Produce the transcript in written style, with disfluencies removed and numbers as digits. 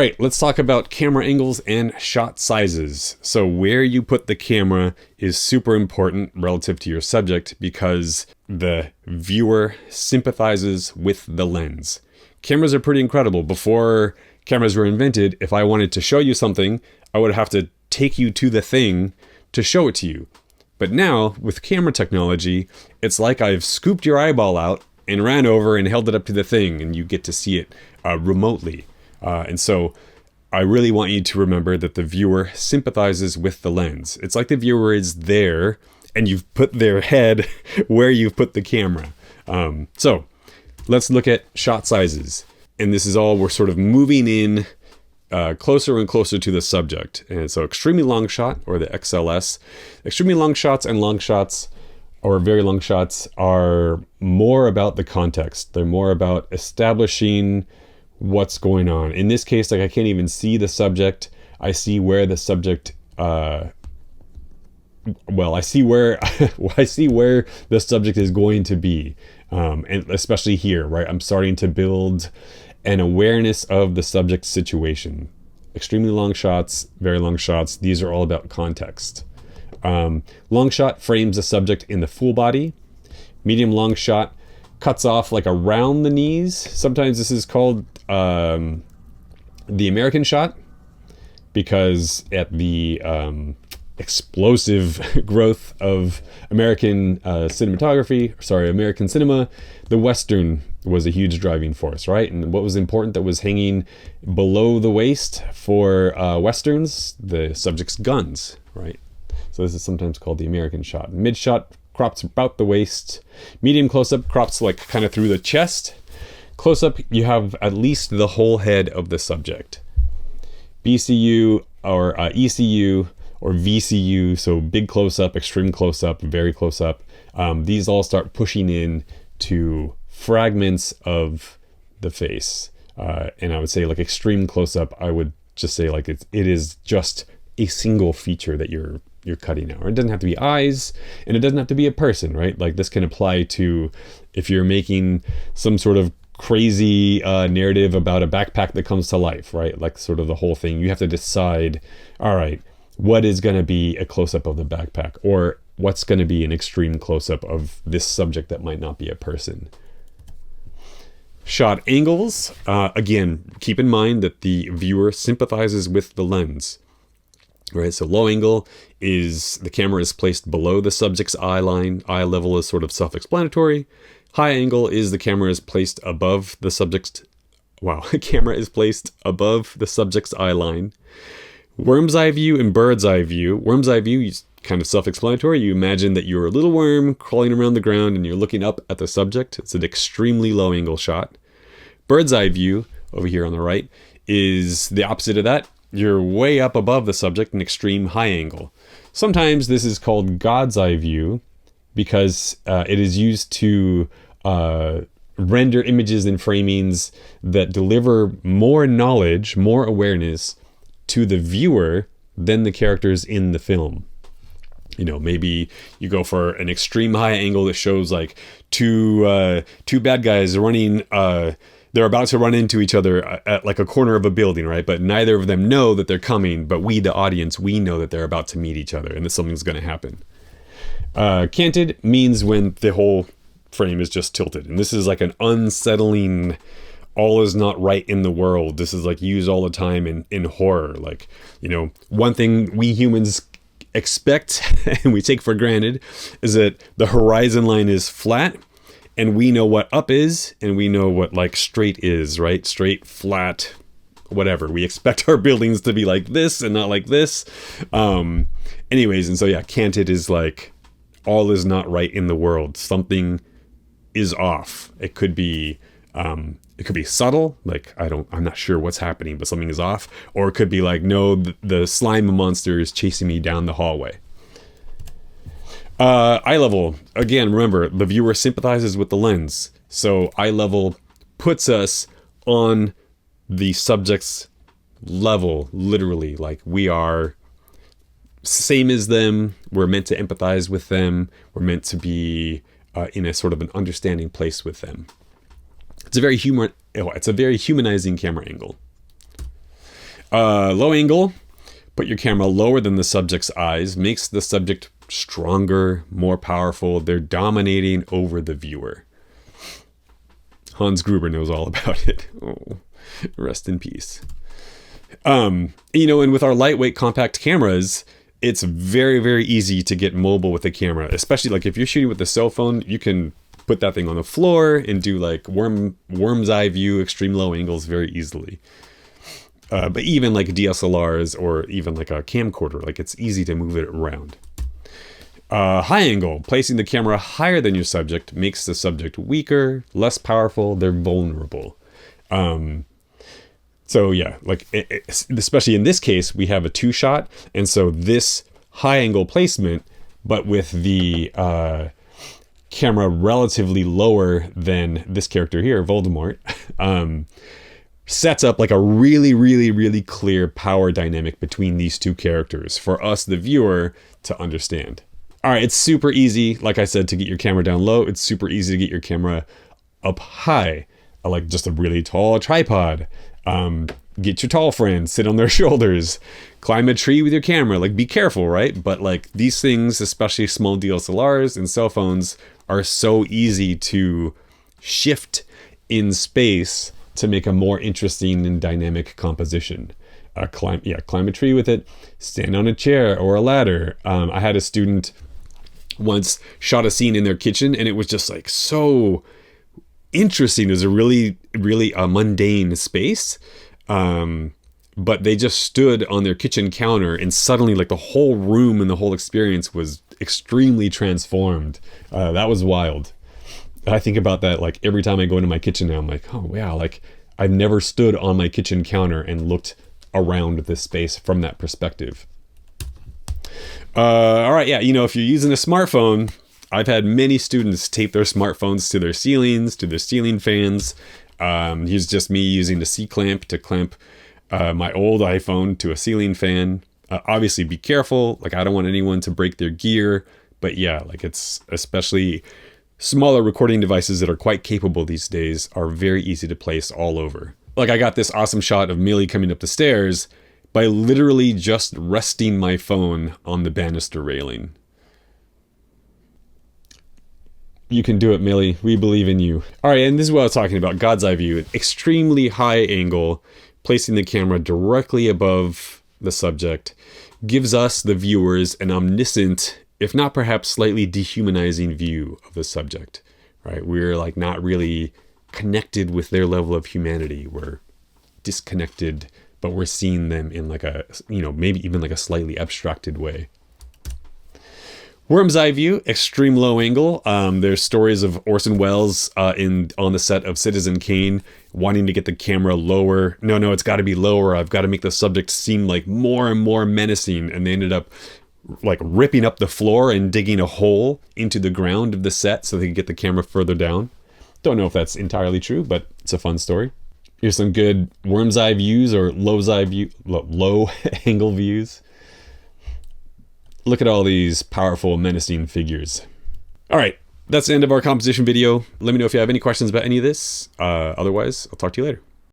right, let's talk about camera angles and shot sizes. So where you put the camera is super important relative to your subject because the viewer sympathizes with the lens. Cameras are pretty incredible. Before cameras were invented, if I wanted to show you something, I would have to take you to the thing to show it to you. But now, with camera technology, it's like I've scooped your eyeball out and ran over and held it up to the thing, and you get to see it remotely. And so I really want you to remember that the viewer sympathizes with the lens. It's like the viewer is there, and you've put their head where you've put the camera. So let's look at shot sizes. And this is all, we're sort of moving in closer and closer to the subject. And so extremely long shot, or the XLS, extremely long shots and long shots, or very long shots, are more about the context. They're more about establishing what's going on. In this case, like, I can't even see the subject. I see where the subject, I see where I see where the subject is going to be. And especially here, right? I'm starting to build an awareness of the subject situation. Extremely long shots, very long shots, these are all about context. Long shot frames the subject in the full body. Medium long shot cuts off like around the knees. Sometimes this is called the American shot, because at the explosive growth of American cinema, the Western was a huge driving force, right? And what was important that was hanging below the waist for Westerns? The subject's guns, right? So this is sometimes called the American shot. Mid shot crops about the waist. Medium close-up crops like kind of through the chest. Close-up, you have at least the whole head of the subject. BCU or ECU or VCU, so big close-up, extreme close-up, very close-up. These all start pushing in to fragments of the face. And I would say like extreme close-up, I would just say like it is just a single feature that you're cutting out. Or it doesn't have to be eyes, and it doesn't have to be a person, right? Like this can apply to if you're making some sort of crazy narrative about a backpack that comes to life, right? Like sort of the whole thing. You have to decide, all right, what is going to be a close-up of the backpack, or what's going to be an extreme close-up of this subject that might not be a person. Shot angles, again, keep in mind that the viewer sympathizes with the lens. Right, so low angle is the camera is placed below the subject's eye line. Eye level is sort of self-explanatory. High angle is the camera is placed above the subject's. The camera is placed above the subject's eye line. Worm's eye view and bird's eye view. Worm's eye view is kind of self-explanatory. You imagine that you're a little worm crawling around the ground and you're looking up at the subject. It's an extremely low angle shot. Bird's eye view, over here on the right, is the opposite of that. You're way up above the subject, an extreme high angle. Sometimes this is called God's eye view because it is used to render images and framings that deliver more knowledge, more awareness to the viewer than the characters in the film. You know, maybe you go for an extreme high angle that shows like two bad guys running. They're about to run into each other at like a corner of a building, right? But neither of them know that they're coming. But we, the audience, we know that they're about to meet each other and that something's going to happen. Canted means when the whole frame is just tilted. And this is like an unsettling, all is not right in the world. This is like used all the time in horror. Like, you know, one thing we humans expect and we take for granted is that the horizon line is flat. And we know what up is, and we know what like straight is, right? Straight, flat, whatever. We expect our buildings to be like this and not like this. Anyways, and so yeah, canted is like all is not right in the world. Something is off. It could be subtle, like I'm not sure what's happening, but something is off. Or it could be like, no, the slime monster is chasing me down the hallway. Eye level, again, remember, the viewer sympathizes with the lens. So eye level puts us on the subject's level, literally. Like we are same as them. We're meant to empathize with them. We're meant to be in a sort of an understanding place with them. It's a very humanizing camera angle. Low angle, put your camera lower than the subject's eyes, makes the subject stronger, more powerful. They're dominating over the viewer. Hans Gruber knows all about it. Oh, rest in peace. And with our lightweight compact cameras, it's very, very easy to get mobile with the camera, especially like if you're shooting with a cell phone, you can put that thing on the floor and do like worm's eye view, extreme low angles very easily. But even like DSLRs or even like a camcorder, like it's easy to move it around. High angle, placing the camera higher than your subject makes the subject weaker, less powerful, they're vulnerable. So yeah, like especially in this case, we have a 2-shot. And so this high angle placement, but with the camera relatively lower than this character here, Voldemort, sets up like a really, really, really clear power dynamic between these two characters for us, the viewer, to understand. All right, it's super easy, like I said, to get your camera down low. It's super easy to get your camera up high, like just a really tall tripod. Get your tall friends, sit on their shoulders, climb a tree with your camera. Like, be careful, right? But like these things, especially small DSLRs and cell phones, are so easy to shift in space to make a more interesting and dynamic composition. Climb a tree with it, stand on a chair or a ladder. I had a student once shot a scene in their kitchen, and it was just like so interesting. It was a really, really mundane space. But they just stood on their kitchen counter, and suddenly like the whole room and the whole experience was extremely transformed. That was wild. I think about that like every time I go into my kitchen now. I'm like, oh wow, like I've never stood on my kitchen counter and looked around this space from that perspective. All right, yeah, if you're using a smartphone, I've had many students tape their smartphones to their ceilings, to their ceiling fans. Here's just me using the C-clamp to clamp my old iPhone to a ceiling fan. Obviously, be careful. Like, I don't want anyone to break their gear. But yeah, like it's especially smaller recording devices that are quite capable these days are very easy to place all over. Like, I got this awesome shot of Millie coming up the stairs by literally just resting my phone on the banister railing. You can do it, Millie. We believe in you. All right, and this is what I was talking about, God's eye view. Extremely high angle, placing the camera directly above the subject, gives us, the viewers, an omniscient, if not perhaps slightly dehumanizing view of the subject, right? We're like not really connected with their level of humanity. We're disconnected, but we're seeing them in like a, maybe even like a slightly abstracted way. Worm's eye view, extreme low angle. There's stories of Orson Welles on the set of Citizen Kane wanting to get the camera lower. No, it's got to be lower. I've got to make the subject seem like more and more menacing. And they ended up like ripping up the floor and digging a hole into the ground of the set so they could get the camera further down. Don't know if that's entirely true, but it's a fun story. Here's some good worm's eye views or low angle views. Look at all these powerful, menacing figures. All right, that's the end of our composition video. Let me know if you have any questions about any of this. Otherwise, I'll talk to you later.